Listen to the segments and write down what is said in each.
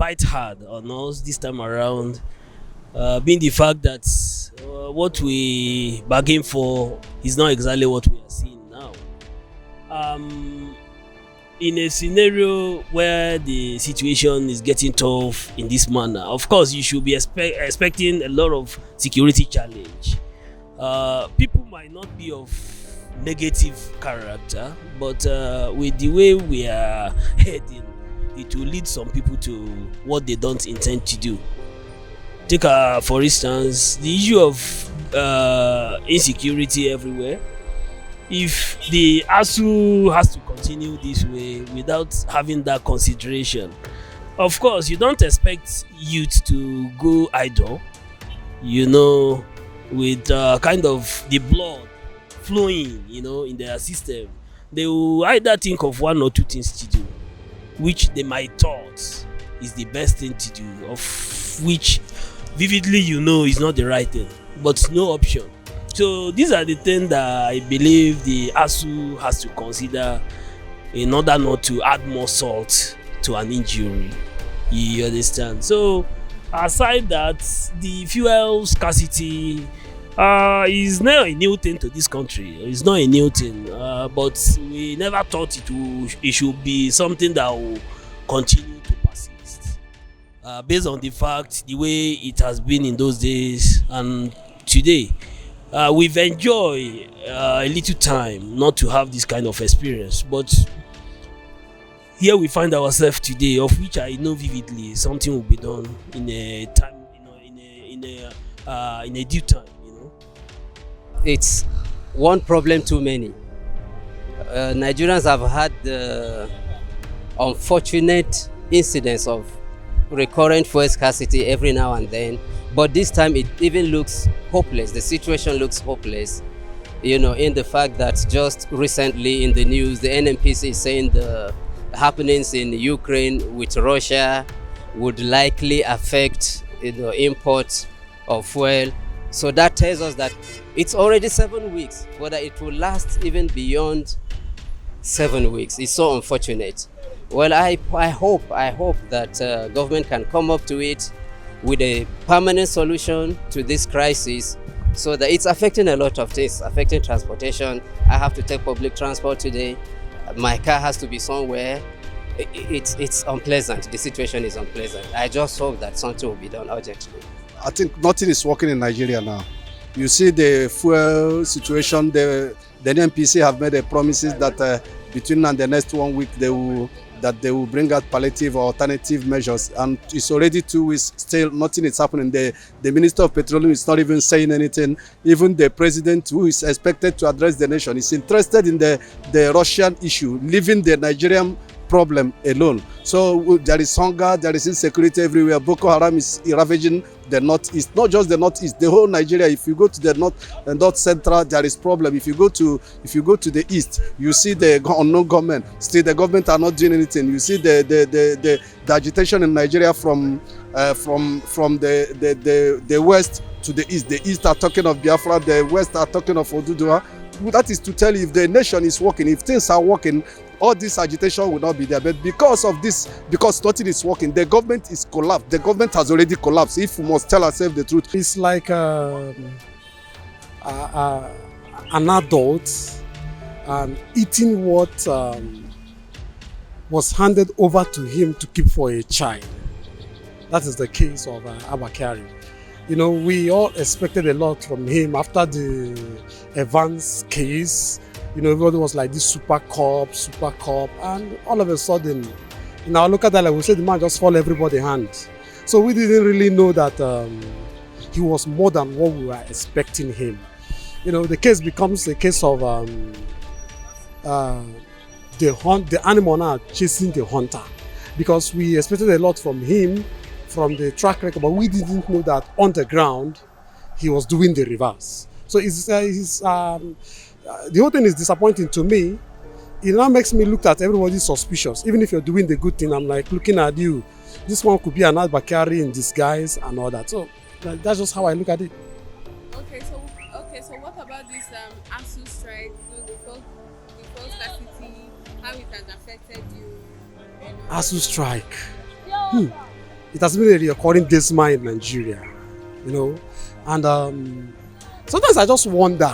bite hard on us this time around, being the fact that what we bargained for is not exactly what we are seeing now. Um, in a scenario where the situation is getting tough in this manner, of course, you should be expecting a lot of security challenge. People might not be of negative character, but with the way we are heading, it will lead some people to what they don't intend to do. Take for instance the issue of insecurity everywhere. If the ASU has to continue this way without having that consideration, of course you don't expect youth to go idle, you know, with kind of the blood flowing, in their system. They will either think of one or two things to do, which they might thought is the best thing to do, of which vividly is not the right thing, but no option. So these are the things that I believe the ASU has to consider in order not to add more salt to an injury. You understand? So aside that, the fuel scarcity is not a new thing to this country. It's not a new thing, but we never thought it should be something that will continue to persist. Based on the fact, the way it has been in those days and today, we've enjoyed a little time not to have this kind of experience, but here we find ourselves today, of which I know vividly something will be done in a time, in a due time. It's one problem too many. Nigerians have had the unfortunate incidents of recurrent fuel scarcity every now and then, but this time it even looks hopeless. The situation looks hopeless, in the fact that just recently in the news, the NMPC is saying the happenings in Ukraine with Russia would likely affect imports of fuel. So that tells us that it's already 7 weeks. Whether it will last even beyond 7 weeks, it's so unfortunate. Well, I hope that government can come up to it with a permanent solution to this crisis, so that it's affecting a lot of things, affecting transportation. I have to take public transport today. My car has to be somewhere. It's unpleasant. The situation is unpleasant. I just hope that something will be done urgently. I think nothing is working in Nigeria now. You see the fuel situation, the NPC have made a promises that between now and the next 1 week they will bring out palliative or alternative measures, and it's already 2 weeks, still nothing is happening. The Minister of Petroleum is not even saying anything. Even the President, who is expected to address the nation, is interested in the Russian issue, leaving the Nigerian problem alone. So there is hunger, there is insecurity everywhere. Boko Haram is ravaging the northeast, not just the northeast, the whole Nigeria. If you go to the north central, there is problem. If you go to the east, you see the unknown government. Still, the government are not doing anything. You see the agitation in Nigeria from the west to the east. The east are talking of Biafra, the west are talking of Oduduwa. That is to tell you, if the nation is working, if things are working, all this agitation will not be there. But because nothing is working, the government is collapsed. The government has already collapsed. If we must tell ourselves the truth. It's like an adult eating what was handed over to him to keep for a child. That is the case of Abakari. We all expected a lot from him after the Evans case. Everybody was like this super cop, and all of a sudden, in our local dialect, we said the man just fall everybody hand. So we didn't really know that he was more than what we were expecting him. The case becomes a case of the animal now chasing the hunter, because we expected a lot from him, from the track record, but we didn't know that on the ground he was doing the reverse. So the whole thing is disappointing to me. It now makes me look at everybody suspicious. Even if you're doing the good thing, I'm like looking at you. This one could be an Bakari in disguise and all that. So that's just how I look at it. Okay, so what about this ASU strike? The fuel scarcity, how it has affected you? ASU strike. It has been a recurring dismal in Nigeria, you know. And sometimes I just wonder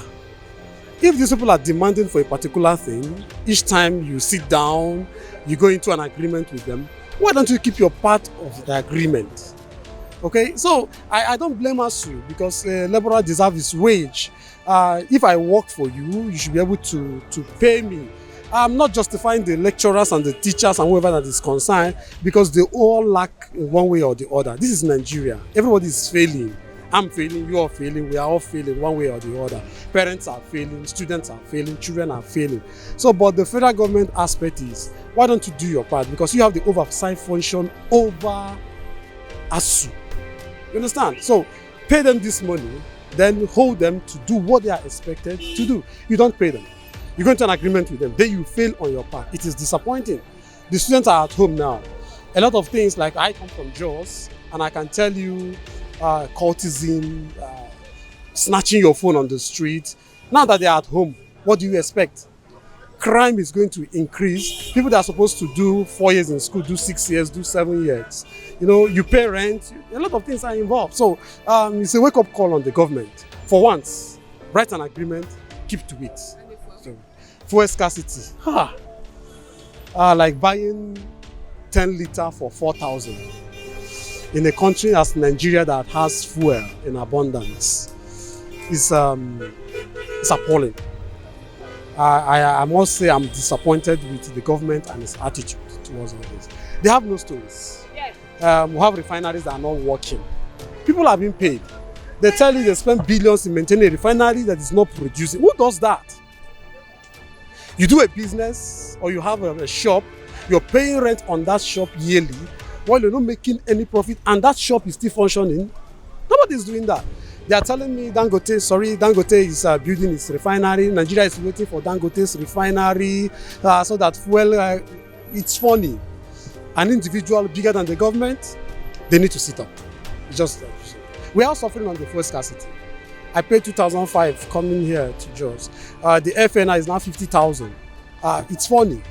if these people are demanding for a particular thing. Each time you sit down, you go into an agreement with them, why don't you keep your part of the agreement? Okay, so I don't blame ASU because laborer deserves his wage. If I work for you, you should be able to pay me. I'm not justifying the lecturers and the teachers and whoever that is concerned because they all lack in one way or the other. This is Nigeria. Everybody is failing. I'm failing, you are failing, we are all failing one way or the other. Parents are failing, students are failing, children are failing. So, but the federal government aspect is, why don't you do your part? Because you have the oversight function over ASU. You understand? So, pay them this money, then hold them to do what they are expected to do. You don't pay them. You go into an agreement with them, then you fail on your part. It is disappointing. The students are at home now. A lot of things, like I come from Jos, and I can tell you, cultism, snatching your phone on the street. Now that they are at home, what do you expect? Crime is going to increase. People that are supposed to do 4 years in school, do 6 years, do 7 years. You know, you pay rent. A lot of things are involved. So it's a wake-up call on the government. For once, write an agreement, keep to it. So, fuel scarcity. Like buying 10 litre for 4,000. In a country as Nigeria that has fuel in abundance, is appalling. I must say I'm disappointed with the government and its attitude towards all this. They have no stories. Yes. We have refineries that are not working. People are being paid. They tell you they spend billions in maintaining a refinery that is not producing. Who does that? You do a business or you have a shop, you're paying rent on that shop yearly, while you're not making any profit and that shop is still functioning. Nobody is doing that. They are telling me Dangote is building its refinery. Nigeria is waiting for Dangote's refinery so that fuel, it's funny. An individual bigger than the government, they need to sit up. Just we are suffering on the fuel scarcity. I paid 2,005 coming here to Jos. The FNI is now 50,000. It's funny.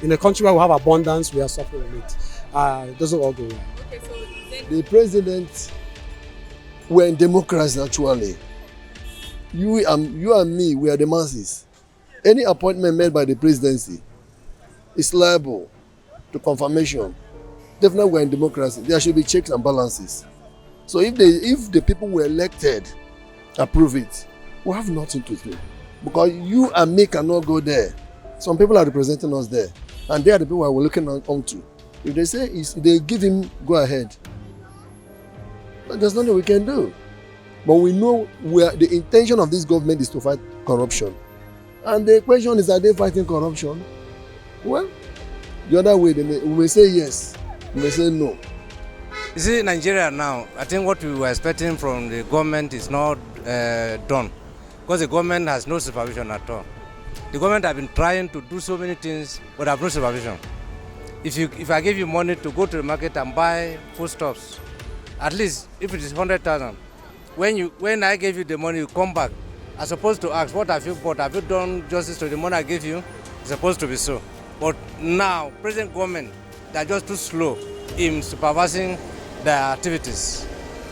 In a country where we have abundance, we are suffering it. It doesn't all go well. Okay, so the president were in democracy actually. You and me, we are the masses. Any appointment made by the presidency is liable to confirmation. Definitely we're in democracy. There should be checks and balances. So if the people were elected approve it, we have nothing to do. Because you and me cannot go there. Some people are representing us there. And they are the people we're looking on to. If they say they give him go ahead, there's nothing we can do. But we know the intention of this government is to fight corruption. And the question is, are they fighting corruption? Well, the other way, we may say yes, we may say no. You see, Nigeria now, I think what we were expecting from the government is not done. Because the government has no supervision at all. The government have been trying to do so many things, but have no supervision. If I give you money to go to the market and buy foodstuffs, at least if it is 100,000, when I gave you the money, you come back. I'm supposed to ask, what have you bought? Have you done justice to the money I gave you? It's supposed to be so. But now, present government, they are just too slow in supervising their activities.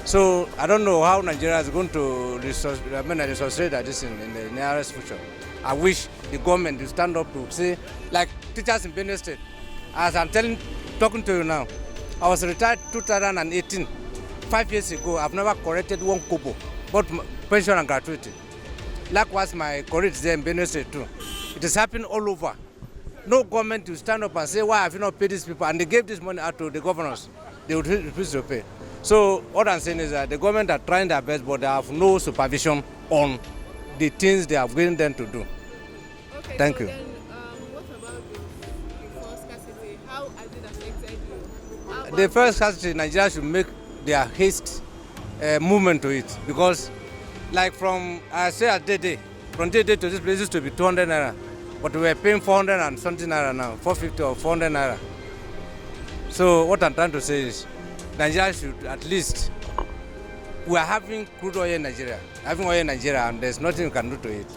So I don't know how Nigeria is going to resuscitate this in the nearest future. I wish the government will stand up to say, like teachers in Benue State. As I'm talking to you now, I was retired 2018. 5 years ago, I've never corrected one kobo, both pension and gratuity. Likewise, my colleagues there in Benue State too. It is happening all over. No government will stand up and say, why have you not paid these people? And they gave this money out to the governors. They would refuse to pay. So what I'm saying is that the government are trying their best, but they have no supervision on the things they have given them to do. Okay, Thank so you. Then, what about the fuel scarcity? How has it affected you? The first scarcity, Nigeria should make their haste movement to it, because like from from day to this place used to be 200 naira, but we are paying 400 and something naira now, 450 or 400 naira. So what I'm trying to say is, Nigeria should at least, we are having crude oil in Nigeria, and there's nothing we can do to it.